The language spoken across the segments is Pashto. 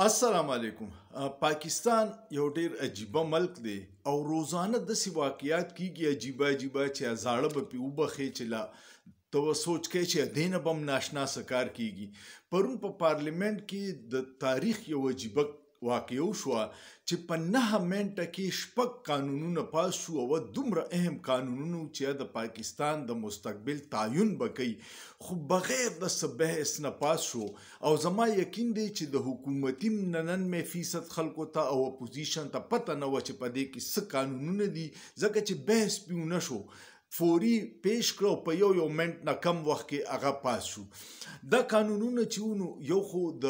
السلام علیکم. پاکستان یو ډیر عجیبه ملک دی او روزانه داسې واقعیات کیږي عجیبه عجیبه چې زاړه به پې وبخې چې لا ته سوچ کوې چې دې نه به هم ناشنا څه کار کیږي. پرون په پارلیمنت کې د تاریخ یو عجیبه واقعه وشوه چې په 9 منټه کې 6 قانونونه پاس شو او دومره اهم قانونونه چې د پاکستان د مستقبل تعین به کوي خو بغیر د څه بحث نه پاس شو. او زما یقین دی چې د حکومتي 99% خلکو ته او اپوزیشن ته پته نه وه چې په دې کې څه قانونونه دي ځکه چې بحث پې ونه شو. فوري پیش کړو په یو منټ نه کم وخت کې هغه پاس شو. دا قانونونه چې ونو یو خو د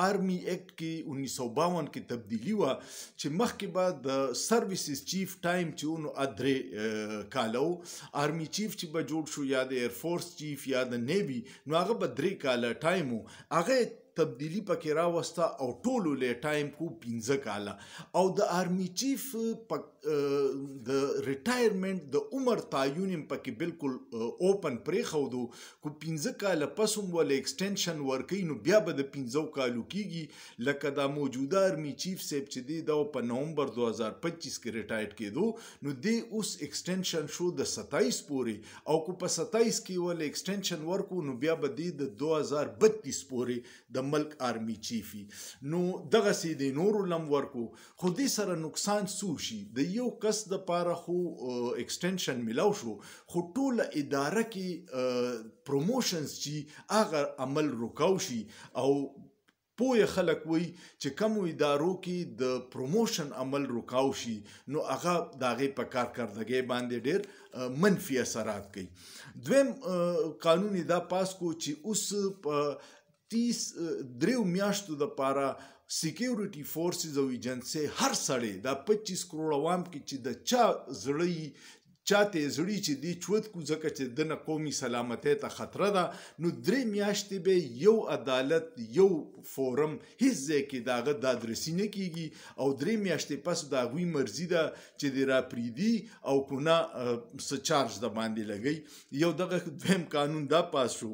آرمی اکټ کې 1952 کې تبدیلی وه چې مخکې به د سرویسز چیف ټایم چې ونو 3 کاله و. آرمی چیف چې به جوړ شو یا د ایرفورس چیف یا د نیوی نو هغه به 3 کاله ټایم و. هغه تبدیلی پکې راوسته او ټولو له ټایم کو 15 کاله او د آرمی چیف د ریټایرمنټ د عمر تعین پکې بالکل اوپن پرېښودو کو 15 کاله پس هم ولې ایکسټنشن ورکوي نو بیا به د 15 کالو کیږي لکه دا موجوده آرمی چیف صاحب چې دی دا په نومبر 2025 کې ریټایر کېدو نو دی اوس ایکسټنشن شو د 27 پورې او کو په 27 کې ولې ایکسټنشن ورکو نو بیا به دی د 2032 پورې د ملک آرمی چیفی نو دغه سي د نورو لم ورکو. خو دې سره نقصان سو شي د یو کس د پاره خو ایکسټنشن ملاو شو خو ټوله اداره کې پروموشنز چې هغه عمل رکاو شي او پوه خلک وي چې کوم ادارو کې د پروموشن عمل رکاو شي نو هغه د هغې په کارکردګۍ باندې ډېر منفي اثرات کوي. دویم قانون دا پاس کو چې اوس په 3 میاشتو دپاره سیکیورټي فورسز او ایجنسۍ هر سړی دا 25 کروړ عوام کې چې د چا زړه چاته زړی چې دی چوت کو ځکه چې دنه قومي سلامتۍ ته خطره ده نو 3 میاشتې به یو عدالت یو فورم هیڅ ځای کې د هغه دادرسي نه کیږي او 3 میاشتې پس د هغوی مرضي ده چې د راپریدي او که نه څه چارج د باندې لګوي. یو دغه دویم قانون دا پاس شو.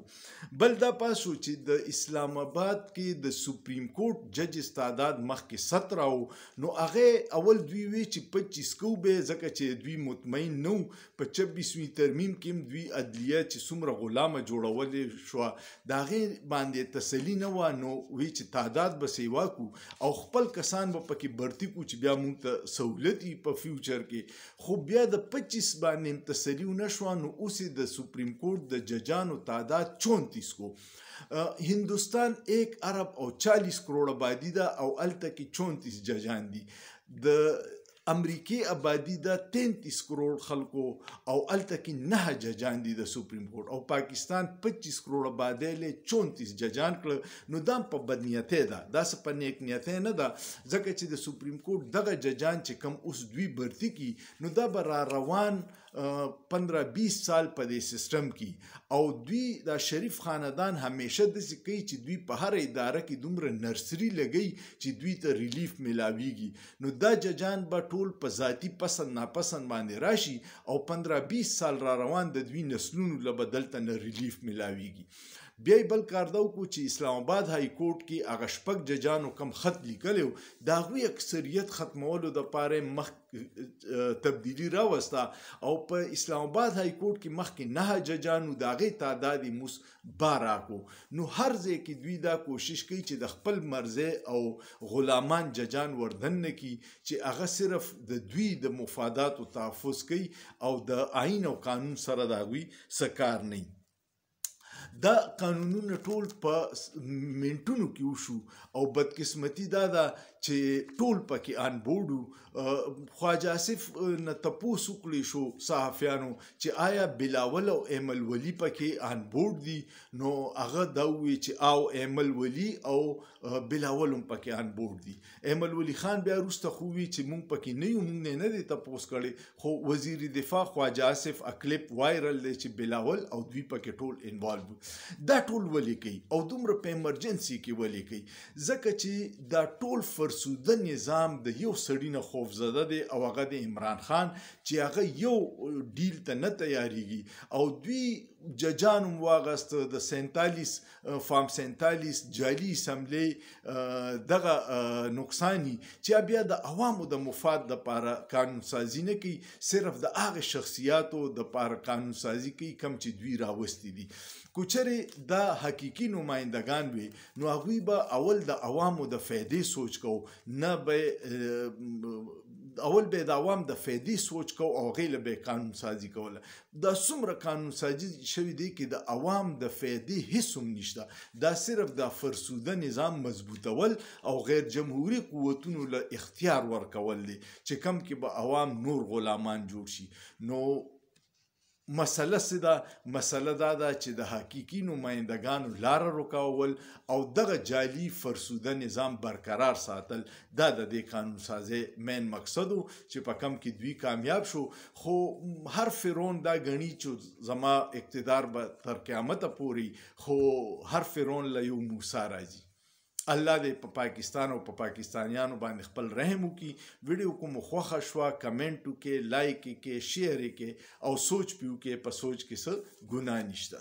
بل دا پاس شو چې د اسلام آباد کې د سپریم کورټ ججز تعداد مخکې 17 و نو هغې اول دوی وی چې 25 کو به ځکه چې دوی مطمئن نه په 26وي ترمیم کې هم دوی عدلیه چې څومره غلامه جوړولې شوه د هغې باندې تسلي نه وه نو وی چې تعداد به سیوا کو او خپل کسان به پکې برتي کو چې بیا موږ ته سهولت وي په فیوچر کې. خو بیا د 25 باندې هم تسلي ونه شوه نو اوس د سپریم کورټ د ججانو تعداد 34 کو. هندوستان 1 ارب او 40 کروڑ آبادی ده او هلته کې 34 ججان دي. د امریکای آبادی دا 33 کروڑ خلکو او هلته کې 9 ججان دي د سپریم کورټ او پاکستان 25 کروڑ آبادی له 34 ججان کړه نو دا په بدنیتۍ ده داسې په نیک نیتۍ نه ده ځکه چې د سپریم کورټ دغه ججان چې کم اوس دوی برتي کی نو دا به را روان 15-20 سال په دې سیستم کې او دوی دا شریف خاندان همیشه داسې کوي چې دوی په هر اداره کې دومره نرسري لګوي چې دوی ته ریلیف ملاویږي نو دا ججان به ټول په ذاتي پسند ناپسند باندې راشي او 15-20 سال را روان د دوی نسلونو له به دلته نه ریلیف ملاویږي. بیا یې بل کار دا وکړو چې اسلام آباد های کورټ کې هغه 6 ججانو کم خط لیکلی و د هغوی اکثریت ختمولو دپاره مخ تبدیلی راوسته او په اسلام آباد های کورټ کې مخکې 9 ججانو د هغې تعداد یې موس 12 کو نو هر ځای کې دوی دا کوشش کوي چې د خپل مرضی او غلامان ججان وردن نه کي چې هغه صرف د دوی د مفاداتو تحفظ کوي او د آئین او قانون سره د هغوی څه کار نه. دا قانونونه ټول په منټونو کې وشو او بدقسمتي دا ده چې ټول پکې آن بورډ خواجه آصف نه تپوس وکړی شو صحافیانو چې آیا بلاول او ایمل ولی پکې آن بورډ دي نو هغه دا ووی چې او ایمل ولی او بلاول هم پکې آن بورډ دي. ایمل ولی خان بیا وروسته خو وی چې مونږ پکې نه یو مونږ نه دی تپوس کړی خو وزیر دفاع خواجه آصف اکلیپ وایرل دی چې بلاول او دوی پکې ټول انوالو. دا ټول ولې کوي او دومره په ایمرجنسي کې ولې کوي ځکه چې دا ټول فرسوده نظام د یو سړي نه خوفزده دی او هغه د عمران خان چې هغه یو ډیل ته نه تیاریږي او دوی ججان هم واغسته د 47 فام 47 جعلي اسمبلی دغه نقصانی چې بیا د عوامو د مفاد دپاره قانون سازي نه کوي، صرف د هغه شخصیاتو دپاره قانون سازي کوي کم چې دوی راوستي دي. کو چرې دا حقیقي نمایندگان وي نو هغوی به اول د عوامو د فایدې سوچ کو، نه به اول به د عوام د فایدې سوچ کو او هغې له به قانون سازي کوله. دا څومره قانون سازي شوي دی کې د عوام د فایدې هیڅ هم نشته، دا صرف د فرسوده نظام مضبوطول او غیر جمهوري قوتونو له اختیار ورکول دی چې کم کې به عوام نور غلامان جوړ شي. نو مسله څه ده؟ مسله دا ده چې د حقیقي نمایندګانو لاره روکول او دغه جعلي فرسوده نظام برقرار ساتل، دا د دې قانون سازۍ مین مقصد و چې په کم کې دوی کامیاب شو. خو هر فرعون دا ګڼي چې زما اقتدار به تر قیامته پورې، خو هر فرعون له یو موسی راځي. الله دې په پاکستان او په پاکستانیانو باندې خپل رحم وکړي. ویډیو کو مو خوښه شوه کمنټ وکړئ، لایک یې کړئ، شیر یې کړئ او سوچ پې وکړئ، په سوچ کې څه ګناه نشته.